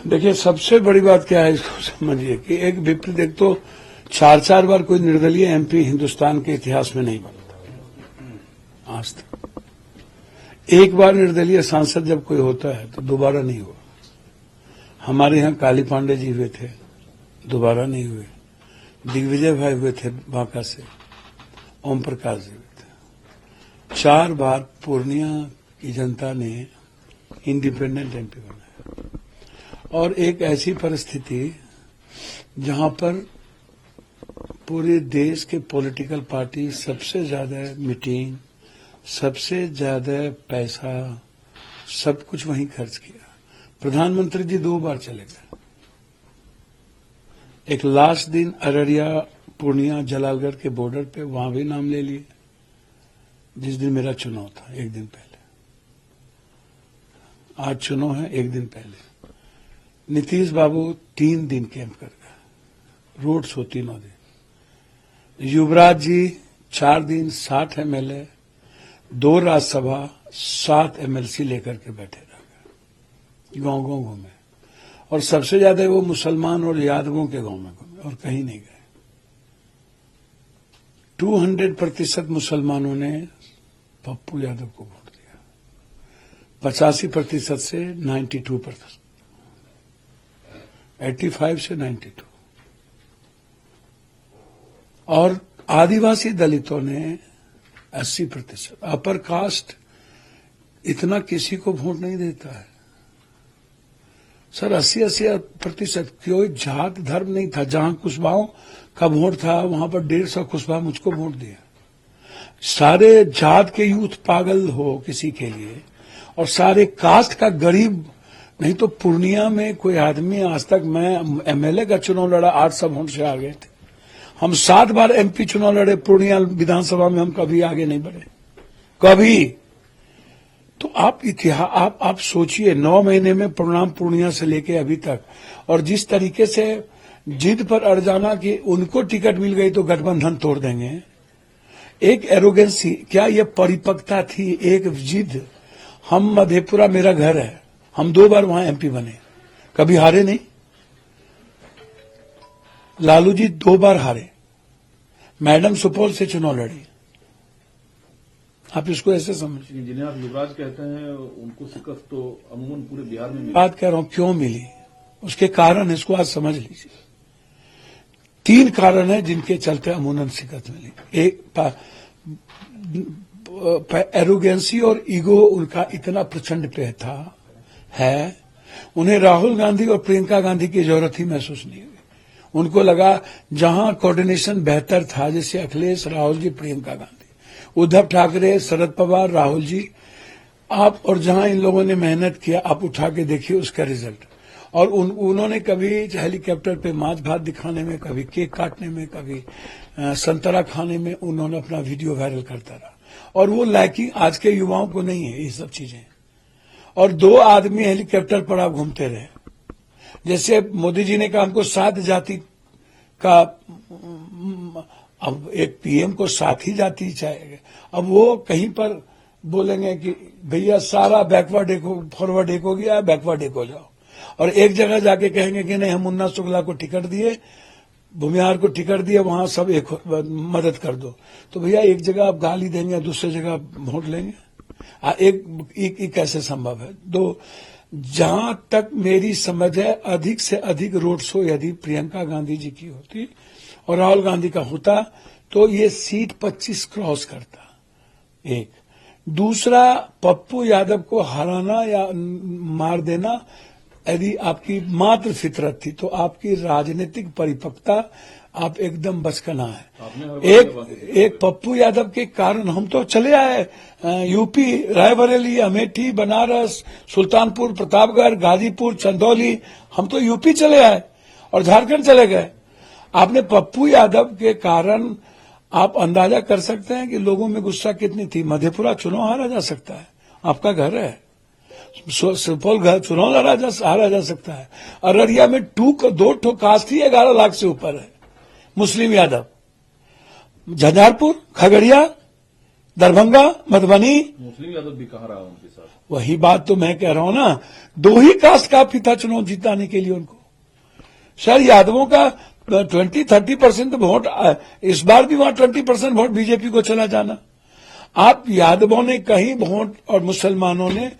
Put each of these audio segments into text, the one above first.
देखिए, सबसे बड़ी बात क्या है इसको समझिए कि एक विपरीत, एक तो 4-4 बार कोई निर्दलीय एमपी हिंदुस्तान के इतिहास में नहीं बनता आज तक। एक बार निर्दलीय सांसद जब कोई होता है तो दोबारा नहीं हुआ। हमारे यहाँ काली पांडे जी हुए थे, दोबारा नहीं हुए। दिग्विजय भाई हुए थे बांका से, ओम प्रकाश जी हुए थे। 4 बार पूर्णिया की जनता ने इंडिपेंडेंट एमपी बनाया। और एक ऐसी परिस्थिति जहां पर पूरे देश के पॉलिटिकल पार्टी सबसे ज्यादा मीटिंग, सबसे ज्यादा पैसा, सब कुछ वहीं खर्च किया। प्रधानमंत्री जी 2 बार चले गए। एक लास्ट दिन अररिया, पूर्णिया, जलालगढ़ के बॉर्डर पे वहां भी नाम ले लिए, जिस दिन मेरा चुनाव था, एक दिन पहले। आज चुनाव है, एक दिन पहले नीतीश बाबू 3 दिन कैंप कर गए, रोड शो 3 दिन। युवराज जी 4 दिन, 60 एमएलए, 2 राज्यसभा, 7 एमएलसी लेकर के बैठे रह गए, गांव गांव घूमे। और सबसे ज्यादा वो मुसलमान और यादवों के गांव में घूमे और कहीं नहीं गए। 200% मुसलमानों ने पप्पू यादव को वोट दिया, 85% से 92%, 85 से 92। और आदिवासी दलितों ने 80%। अपर कास्ट इतना किसी को वोट नहीं देता है सर। 80% कोई जात धर्म नहीं था। जहां कुशवाहों का वोट था वहां पर 150 कुशवाहा मुझको वोट दिया। सारे जात के यूथ पागल हो किसी के लिए, और सारे कास्ट का गरीब नहीं। तो पूर्णिया में कोई आदमी आज तक, मैं एमएलए का चुनाव लड़ा, 800 वोट से आ गए थे। हम 7 बार एमपी चुनाव लड़े पूर्णिया विधानसभा में, हम कभी आगे नहीं बढ़े, कभी। तो आप सोचिए, 9 महीने में परिणाम पूर्णिया से लेके अभी तक, और जिस तरीके से जिद पर अड़ जाना कि उनको टिकट मिल गई तो गठबंधन तोड़ देंगे। एक एरोगेंसी, क्या ये परिपक्वता थी? एक जिद। हम मधेपुरा मेरा घर है, हम 2 बार वहां एमपी बने, कभी हारे नहीं। लालू जी 2 बार हारे, मैडम सुपौल से चुनाव लड़ी। आप इसको ऐसे समझिए। जिन्हें आप युवराज कहते हैं उनको शिकस्त तो अमूमन पूरे बिहार में मिली। बात कह रहा हूं क्यों मिली, उसके कारण इसको आज समझ लीजिए। 3 कारण है जिनके चलते अमूमन शिकस्त मिली। एक, एरोगेंसी और ईगो उनका इतना प्रचंड पे था है। उन्हें राहुल गांधी और प्रियंका गांधी की जरूरत ही महसूस नहीं हुई। उनको लगा जहां कोऑर्डिनेशन बेहतर था, जैसे अखिलेश, राहुल जी, प्रियंका गांधी, उद्धव ठाकरे, शरद पवार, राहुल जी, आप, और जहां इन लोगों ने मेहनत किया, आप उठा के देखिए उसका रिजल्ट। और उन्होंने कभी हेलीकॉप्टर पे माछ भात दिखाने में, कभी केक काटने में, कभी संतरा खाने में उन्होंने अपना वीडियो वायरल करता रहा। और वो लाइकिंग आज के युवाओं को नहीं है ये सब चीजें। और 2 आदमी हेलीकॉप्टर पर आप घूमते रहे। जैसे मोदी जी ने कहा हमको 7 जाति का, अब एक पीएम को 7 ही जाति चाहिए। अब वो कहीं पर बोलेंगे कि भैया सारा बैकवर्ड एक, फॉरवर्ड एक हो गया, बैकवर्ड एक हो जाओ। और एक जगह जाके कहेंगे कि नहीं हम मुन्ना शुक्ला को टिकट दिए, भूमिहार को टिकट दिया, वहां सब एक मदद कर दो। तो भैया एक जगह आप गाली देंगे, दूसरी जगह वोट लेंगे। एक कैसे संभव है? 2, जहां तक मेरी समझ है, अधिक से अधिक रोड शो यदि प्रियंका गांधी जी की होती और राहुल गांधी का होता तो ये सीट 25 क्रॉस करता। एक। दूसरा, पप्पू यादव को हराना या मार देना यदि आपकी मात्र फितरत थी तो आपकी राजनीतिक परिपक्वता आप एकदम बचकाना है। एक पप्पू यादव के कारण हम तो चले आए, यूपी, रायबरेली, अमेठी, बनारस, सुल्तानपुर, प्रतापगढ़, गाजीपुर, चंदौली, हम तो यूपी चले आए और झारखंड चले गए। आपने पप्पू यादव के कारण आप अंदाजा कर सकते हैं कि लोगों में गुस्सा कितनी थी। मधेपुरा चुनाव हारा जा सकता है, आपका घर है। सुपौल घर चुनाव हारा जा सकता है। अररिया में 2 ठो कास्ट ही 11 लाख से ऊपर है मुस्लिम यादव। झंझारपुर, खगड़िया, दरभंगा, मधुबनी, मुस्लिम यादव भी कहाँ रहा उनके साथ? वही बात तो मैं कह रहा हूं ना, 2 ही कास्ट काफी था चुनाव जिताने के लिए उनको। सर यादवों का 20-30% वोट, इस बार भी वहां 20% वोट बीजेपी को चला जाना। आप यादवों ने कहीं वोट और मुसलमानों ने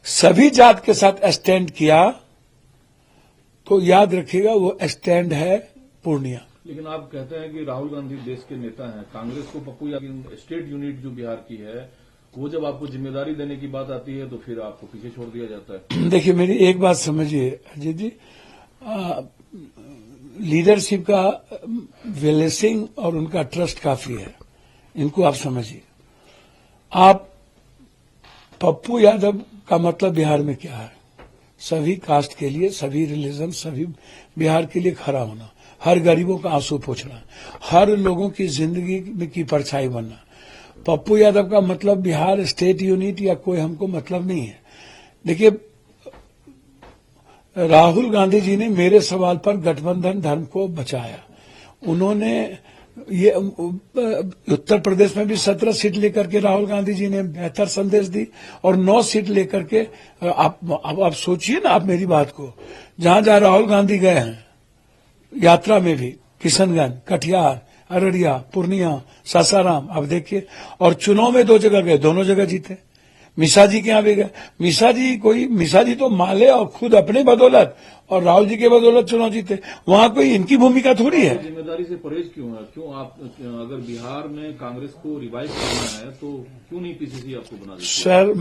सभी जात के साथ स्टैंड किया, तो याद रखिएगा वो स्टैंड है पूर्णिया। लेकिन आप कहते हैं कि राहुल गांधी देश के नेता हैं, कांग्रेस को पप्पू यादव स्टेट यूनिट जो बिहार की है, वो जब आपको जिम्मेदारी देने की बात आती है तो फिर आपको पीछे छोड़ दिया जाता है। देखिए मेरी एक बात समझिए अजीत जी, लीडरशिप का ब्लेसिंग और उनका ट्रस्ट काफी है, इनको आप समझिए। आप पप्पू यादव का मतलब बिहार में क्या है? सभी कास्ट के लिए, सभी रिलीजन, सभी बिहार के लिए खड़ा होना, हर गरीबों का आंसू पोंछना, हर लोगों की जिंदगी में की परछाई बनना। पप्पू यादव का मतलब बिहार स्टेट यूनिट या कोई हमको मतलब नहीं है। देखिए राहुल गांधी जी ने मेरे सवाल पर गठबंधन धर्म को बचाया। उन्होंने ये उत्तर प्रदेश में भी 17 सीट लेकर के राहुल गांधी जी ने बेहतर संदेश दी, और 9 सीट लेकर के आप सोचिए ना, आप मेरी बात को, जहां जहां राहुल गांधी गए हैं यात्रा में भी, किशनगंज, कटिहार, अररिया, पूर्णिया, सासाराम, आप देखिए, और चुनाव में 2 जगह गए, दोनों जगह जीते। मिसा जी के यहां भी गए। मिसा जी तो माले और खुद अपने बदौलत और राहुल जी के बदौलत चुनाव जीते, वहां कोई इनकी भूमिका थोड़ी है। जिम्मेदारी से परहेज क्यों है? क्यों आप, अगर बिहार में कांग्रेस को रिवाइव करना है तो क्यों नहीं पीसीसी आपको बना देती? सर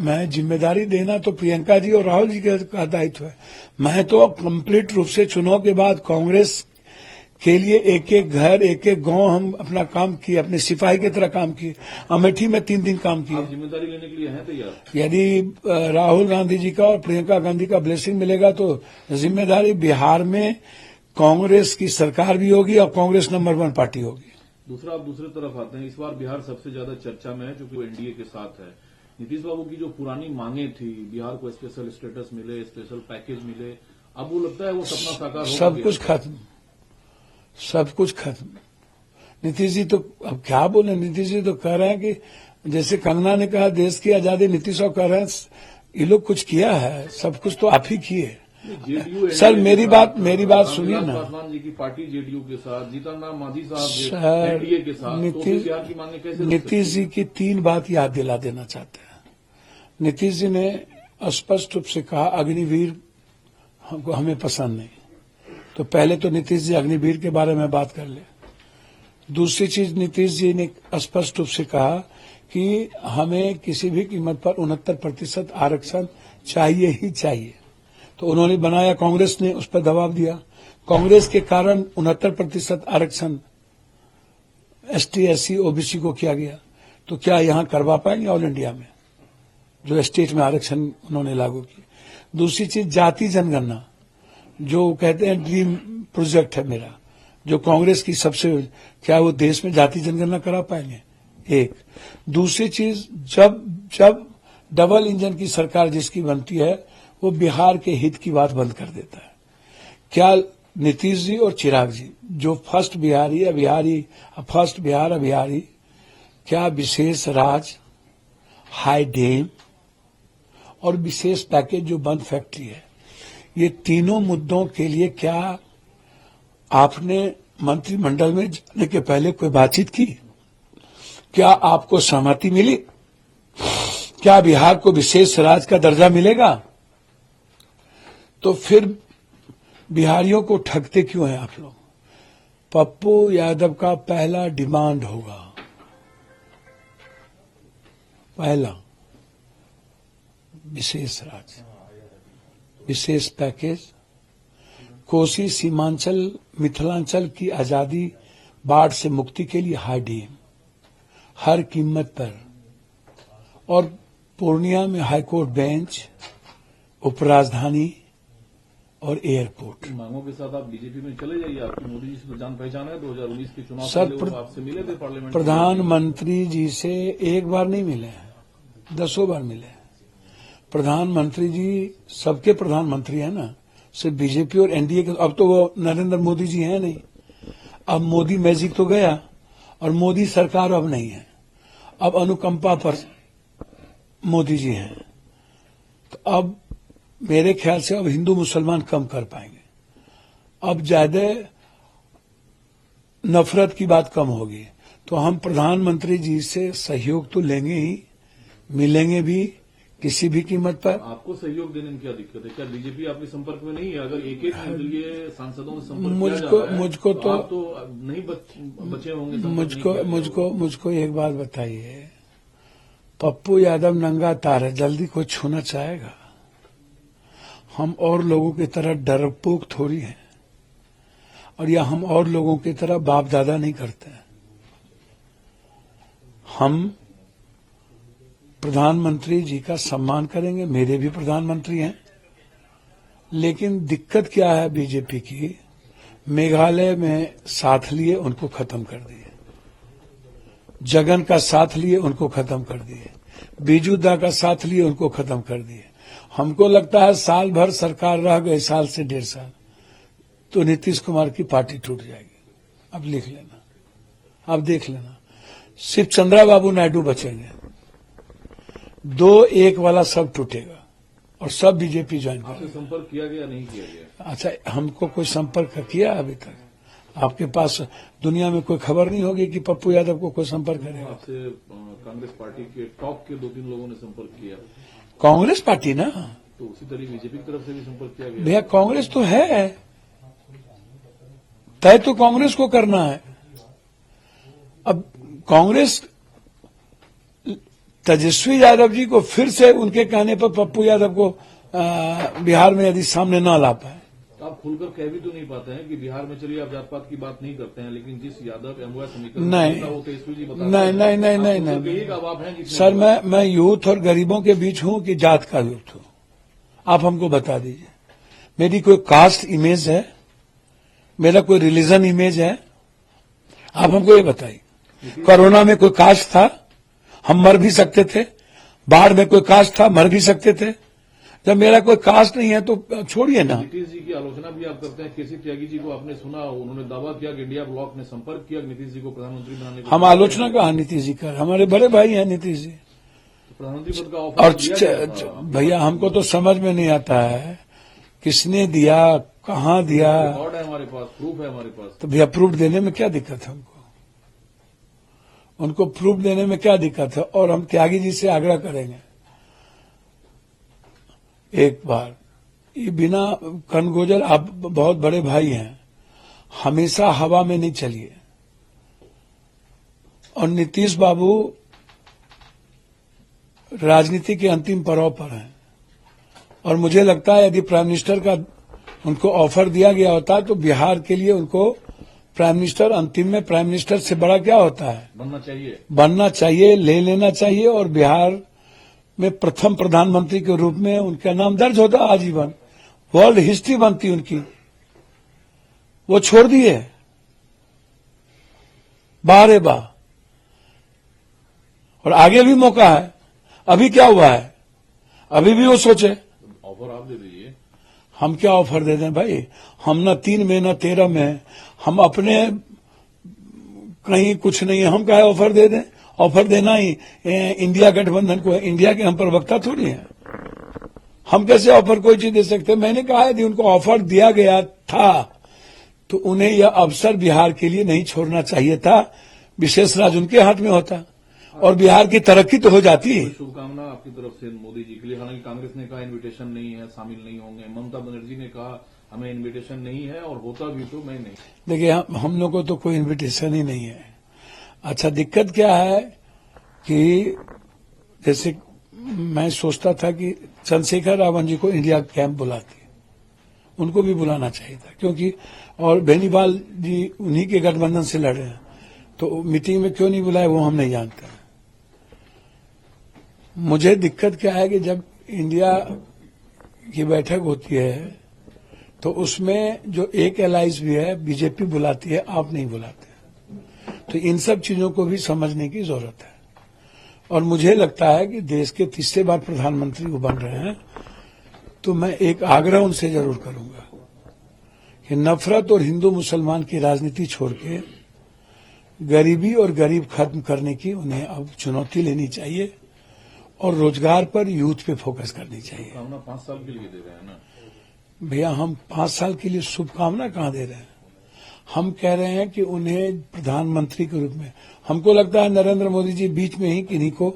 मैं जिम्मेदारी देना तो प्रियंका जी और राहुल जी का दायित्व है। मैं तो कंप्लीट रूप से चुनाव के बाद कांग्रेस के लिए एक एक घर, एक एक गांव हम अपना काम किए, अपने सिपाही की तरह काम किए। अमेठी में 3 दिन काम किए। आप जिम्मेदारी लेने के लिए हैं तैयार? यदि राहुल गांधी जी का और प्रियंका गांधी का ब्लेसिंग मिलेगा तो जिम्मेदारी बिहार में कांग्रेस की सरकार भी होगी और कांग्रेस नंबर 1 पार्टी होगी। दूसरा, आप दूसरी तरफ आते हैं, इस बार बिहार सबसे ज्यादा चर्चा में है क्योंकि वो एनडीए के साथ है। नीतीश बाबू की जो पुरानी मांगे थी, बिहार को स्पेशल स्टेटस मिले, स्पेशल पैकेज मिले, अब वो लगता है वो सपना साकार हो सब कुछ खत्म, सब कुछ खत्म। नीतीश जी तो अब क्या बोले, नीतीश जी तो कह रहे हैं कि जैसे कंगना ने कहा देश की आजादी, नीतीश कह रहे हैं ये लोग कुछ किया है, सब कुछ तो आप ही किए। सर मेरी बात सुनिए ना। पासवान जी की पार्टी जेडीयू के साथ, जीतन राम मांझी साहब एनडीए के साथ, बिहार की मांगे कैसे? नीतीश जी की 3 बात याद दिला देना चाहते हैं। नीतीश जी ने स्पष्ट रूप से कहा अग्निवीर हमको, हमें पसंद नहीं। तो पहले तो नीतीश जी अग्निवीर के बारे में बात कर ले। दूसरी चीज, नीतीश जी ने स्पष्ट रूप से कहा कि हमें किसी भी कीमत पर 69% आरक्षण चाहिए ही चाहिए। तो उन्होंने बनाया, कांग्रेस ने उस पर दबाव दिया। कांग्रेस के कारण 69% आरक्षण एसटी, एससी, ओबीसी को किया गया। तो क्या यहां करवा पाएंगे ऑल इंडिया में जो स्टेट में आरक्षण उन्होंने लागू किया? दूसरी चीज, जाति जनगणना, जो कहते हैं ड्रीम प्रोजेक्ट है मेरा, जो कांग्रेस की सबसे, क्या वो देश में जाति जनगणना करा पाएंगे? एक। दूसरी चीज, जब डबल इंजन की सरकार जिसकी बनती है वो बिहार के हित की बात बंद कर देता है। क्या नीतीश जी और चिराग जी जो फर्स्ट बिहार अभियारी, क्या विशेष राज, हाई डेम और विशेष पैकेज जो बंद फैक्ट्री है, ये तीनों मुद्दों के लिए क्या आपने मंत्रिमंडल में जाने के पहले कोई बातचीत की? क्या आपको सहमति मिली? क्या बिहार को विशेष राज्य का दर्जा मिलेगा? तो फिर बिहारियों को ठगते क्यों हैं आप लोग? पप्पू यादव का पहला डिमांड होगा, पहला विशेष राज्य, विशेष पैकेज, कोसी, सीमांचल, मिथिलांचल की आजादी, बाढ़ से मुक्ति के लिए हाई डैम हर कीमत पर, और पूर्णिया में हाईकोर्ट बेंच, उपराजधानी और एयरपोर्ट। मांगों के साथ आप बीजेपी में चले जाइए, आपकी मोदी जी से तो जान पहचान है। 2019 के चुनाव सर, आपसे मिले थे पार्लियामेंट? प्रधानमंत्री जी से एक बार नहीं मिले हैं, 10 बार मिले हैं। प्रधानमंत्री जी सबके प्रधानमंत्री है ना, सिर्फ बीजेपी और एनडीए के। अब तो वो नरेंद्र मोदी जी हैं नहीं, अब मोदी मैजिक तो गया और मोदी सरकार अब नहीं है। अब अनुकंपा पर मोदी जी हैं, तो अब मेरे ख्याल से अब हिंदू मुसलमान कम कर पाएंगे। अब ज्यादा नफरत की बात कम होगी। तो हम प्रधानमंत्री जी से सहयोग तो लेंगे ही, मिलेंगे भी किसी भी कीमत पर। आपको सहयोग देने में क्या दिक्कत है? क्या बीजेपी आपके संपर्क में नहीं है? अगर एक एक निर्दलीय सांसदों से संपर्क किया जा रहा है, मुझको तो आप तो नहीं बचे होंगे संपर्क नहीं किया गया मुझको एक बात बताइए, पप्पू यादव नंगा तार है, जल्दी कोई छूना चाहेगा? हम और लोगों की तरह डरपोक थोड़ी हैं, और या हम और लोगों की तरह बाप दादा नहीं करते हैं। हम प्रधानमंत्री जी का सम्मान करेंगे, मेरे भी प्रधानमंत्री हैं। लेकिन दिक्कत क्या है बीजेपी की, मेघालय में साथ लिए उनको खत्म कर दिए, जगन का साथ लिए उनको खत्म कर दिए, बीजूदा का साथ लिए उनको खत्म कर दिए। हमको लगता है साल भर सरकार रह गए, साल से 1.5 साल, तो नीतीश कुमार की पार्टी टूट जाएगी। अब लिख लेना, अब देख लेना, सिर्फ चंद्राबाबू नायडू बचेंगे, 2-1 वाला सब टूटेगा और सब बीजेपी ज्वाइन आपसे करेगा। संपर्क किया गया नहीं किया गया? अच्छा, हमको कोई संपर्क किया अभी तक? आपके पास दुनिया में कोई खबर नहीं होगी कि पप्पू यादव को कोई संपर्क करेगा? आपसे कांग्रेस पार्टी के टॉप के 2-3 लोगों ने संपर्क किया, कांग्रेस पार्टी ना, तो उसी तरह बीजेपी की तरफ से भी संपर्क किया गया। भैया कांग्रेस तो है, तय तो कांग्रेस को करना है। अब कांग्रेस तेजस्वी यादव जी को फिर से उनके कहने पर पप्पू यादव को बिहार में यदि सामने न ला पाए, तो आप खुलकर कह भी तो नहीं पाते हैं कि बिहार में चलिए आप जात पात की बात नहीं करते हैं, लेकिन जिस यादव एमओए समीकरण नहीं, वो तेजस्वी जी नहीं, आप हैं जिसमें सर मैं यूथ और गरीबों के बीच हूं कि जात का यूथ हूं? आप हमको बता दीजिए। मेरी कोई कास्ट इमेज है, मेरा कोई रिलीजन इमेज है? आप हमको ये बताइए। कोरोना में कोई कास्ट था, हम मर भी सकते थे। बाढ़ में कोई कास्ट था, मर भी सकते थे। जब मेरा कोई कास्ट नहीं है तो छोड़िए ना। नीतीश जी की आलोचना भी आप करते हैं। केसी त्यागी जी को आपने सुना, उन्होंने दावा किया कि इंडिया ब्लॉक ने संपर्क किया नीतीश जी को प्रधानमंत्री बनाने को। हम आलोचना कहा नीतीश जी कर, हमारे बड़े भाई हैं नीतीश जी। प्रधानमंत्री पद का और ऑफर दिया गया था। भैया हमको तो समझ में नहीं आता है किसने दिया, कहाँ दिया। रिकॉर्ड है हमारे पास, प्रूफ है हमारे पास। तो भैया प्रूफ देने में क्या दिक्कत है हमको? उनको प्रूफ देने में क्या दिक्कत है? और हम त्यागी जी से आग्रह करेंगे एक बार, ये बिना कनगोजर, आप बहुत बड़े भाई हैं, हमेशा हवा में नहीं चलिए। और नीतीश बाबू राजनीति के अंतिम पड़ाव पर हैं, और मुझे लगता है यदि प्राइम मिनिस्टर का उनको ऑफर दिया गया होता तो बिहार के लिए उनको प्राइम मिनिस्टर, अंतिम में प्राइम मिनिस्टर से बड़ा क्या होता है? बनना चाहिए, ले लेना चाहिए, और बिहार में प्रथम प्रधानमंत्री के रूप में उनका नाम दर्ज होता आजीवन, वर्ल्ड हिस्ट्री बनती उनकी। वो छोड़ दिए, बारे बा, और आगे भी मौका है। अभी क्या हुआ है? अभी भी वो सोचे। ऑफर आप दे दीजिए। हम क्या ऑफर दे दें भाई? हम न 3 में न 13 में, हम अपने कहीं कुछ नहीं है, हम क्या ऑफर दे दें? ऑफर देना ही इंडिया गठबंधन को है, इंडिया के हम प्रवक्ता थोड़ी हैं। हम कैसे ऑफर कोई चीज दे सकते हैं? मैंने कहा यदि उनको ऑफर दिया गया था तो उन्हें यह अवसर बिहार के लिए नहीं छोड़ना चाहिए था। विशेष राज उनके हाथ में होता और बिहार की तरक्की तो हो जाती। शुभकामना आपकी तरफ से मोदी जी के लिए। हालांकि कांग्रेस ने कहा इनविटेशन नहीं है, शामिल नहीं होंगे। ममता बनर्जी ने कहा हमें इनविटेशन नहीं है, और होता भी तो मैं नहीं। देखिए, हम लोग को तो कोई इनविटेशन ही नहीं है। अच्छा, दिक्कत क्या है कि जैसे मैं सोचता था कि चंद्रशेखर रावण जी को इंडिया कैंप बुलाती, उनको भी बुलाना चाहिए था, क्योंकि और बेनीवाल जी उन्हीं के गठबंधन से लड़े हैं, तो मीटिंग में क्यों नहीं बुलाए वो हम नहीं जानते। मुझे दिक्कत क्या है कि जब इंडिया की बैठक होती है तो उसमें जो एक एलाइज भी है, बीजेपी बुलाती है, आप नहीं बुलाते। तो इन सब चीजों को भी समझने की जरूरत है। और मुझे लगता है कि देश के तीसरे बार प्रधानमंत्री वो बन रहे हैं, तो मैं एक आग्रह उनसे जरूर करूंगा कि नफरत और हिंदू मुसलमान की राजनीति छोड़ के गरीबी और गरीब खत्म करने की उन्हें अब चुनौती लेनी चाहिए और रोजगार पर यूथ पे फोकस करनी चाहिए। कामना 5 साल के लिए दे रहे हैं ना भैया, हम 5 साल के लिए शुभकामना कहाँ दे रहे हैं? हम कह रहे हैं कि उन्हें प्रधानमंत्री के रूप में, हमको लगता है नरेंद्र मोदी जी बीच में ही किन्हीं को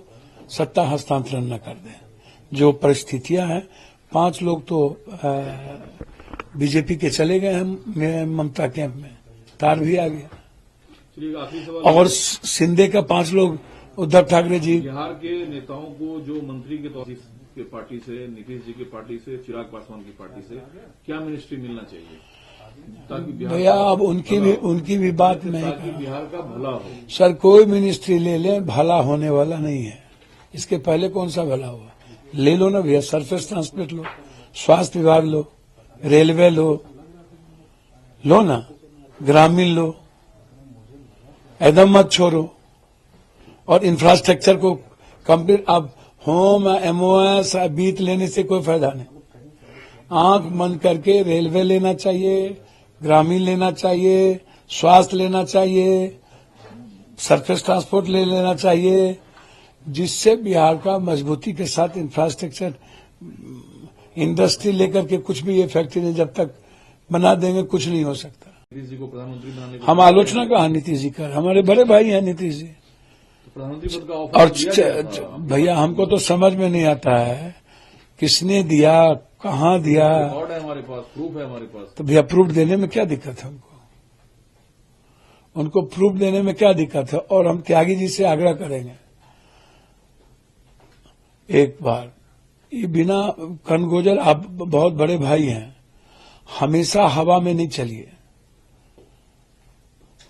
सत्ता हस्तांतरण न कर दें। जो परिस्थितियां हैं, 5 लोग तो बीजेपी के चले गए हैं ममता कैंप में, तार भी आ गया। चलिए आखिरी सवाल, और शिंदे का 5 लोग उद्धव ठाकरे जी। बिहार के नेताओं को जो मंत्री के तौर के पार्टी से, नीतीश जी की पार्टी से, चिराग पासवान की पार्टी से क्या मिनिस्ट्री मिलना चाहिए ताकि बिहार भैया अब उनकी भी बात नहीं ताकि बिहार का भला हो? सर, कोई मिनिस्ट्री ले लें, भला होने वाला नहीं है। इसके पहले कौन सा भला हुआ? ले लो ना भैया, सरफेस ट्रांसपोर्ट लो, स्वास्थ्य विभाग लो, रेलवे लो ना, ग्रामीण लो, एकदम मत छोड़ो। और इंफ्रास्ट्रक्चर को कंप्लीट, अब होम एमओएस बीत लेने से कोई फायदा नहीं। आंख बंद करके रेलवे लेना चाहिए, ग्रामीण लेना चाहिए, स्वास्थ्य लेना चाहिए, सरफेस ट्रांसपोर्ट ले लेना चाहिए, जिससे बिहार का मजबूती के साथ इंफ्रास्ट्रक्चर, इंडस्ट्री लेकर के कुछ भी ये फैक्ट्री नहीं, जब तक बना देंगे कुछ नहीं हो सकता। नीतीश जी को प्रधानमंत्री बनाने की हम आलोचना कहा नीतीश जी कर, हमारे बड़े भाई हैं नीतीश जी। तो प्रधानमंत्री पद का ऑफर और दिया गया था। भैया, हमको तो समझ में नहीं आता है किसने दिया, कहाँ दिया। रिकॉर्ड है हमारे पास, प्रूफ है हमारे पास। तो भैया, प्रूफ देने में क्या दिक्कत है? उनको प्रूफ देने में क्या दिक्कत है? और हम त्यागी जी से आग्रह करेंगे एक बार, ये बिना कनगोजर, आप बहुत बड़े भाई हैं, हमेशा हवा में नहीं चलिए।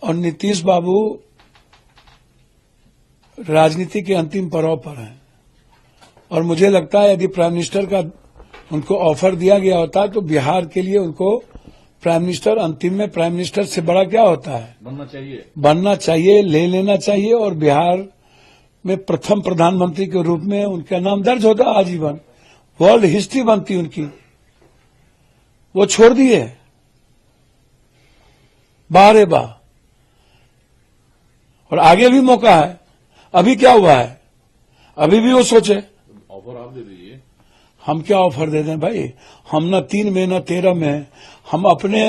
और नीतीश बाबू राजनीति के अंतिम पड़ाव पर हैं और मुझे लगता है यदि प्राइम मिनिस्टर का उनको ऑफर दिया गया होता तो बिहार के लिए उनको प्राइम मिनिस्टर, अंतिम में प्राइम मिनिस्टर से बड़ा क्या होता है? बनना चाहिए, ले लेना चाहिए और बिहार में प्रथम प्रधानमंत्री के रूप में उनका नाम दर्ज होता आजीवन, वर्ल्ड हिस्ट्री बनती उनकी। वो छोड़ दिए बारे बा, और आगे भी मौका है। अभी क्या हुआ है? अभी भी वो सोचे। ऑफर आप दे दीजिए। हम क्या ऑफर दे दें भाई? हम न 3 में न 13 में, हम अपने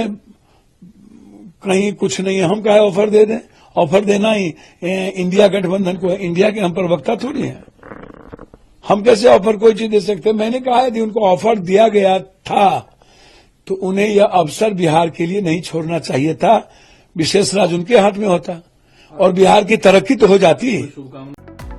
कहीं कुछ नहीं है, हम क्या ऑफर दे दें? ऑफर देना ही इंडिया गठबंधन को है, इंडिया के हम प्रवक्ता थोड़ी हैं। हम कैसे ऑफर कोई चीज दे सकते? मैंने कहा यदि उनको ऑफर दिया गया था तो उन्हें यह अवसर बिहार के लिए नहीं छोड़ना चाहिए था। विशेष राज उनके हाथ में होता और बिहार की तरक्की तो हो जाती। शुभकामनाएं।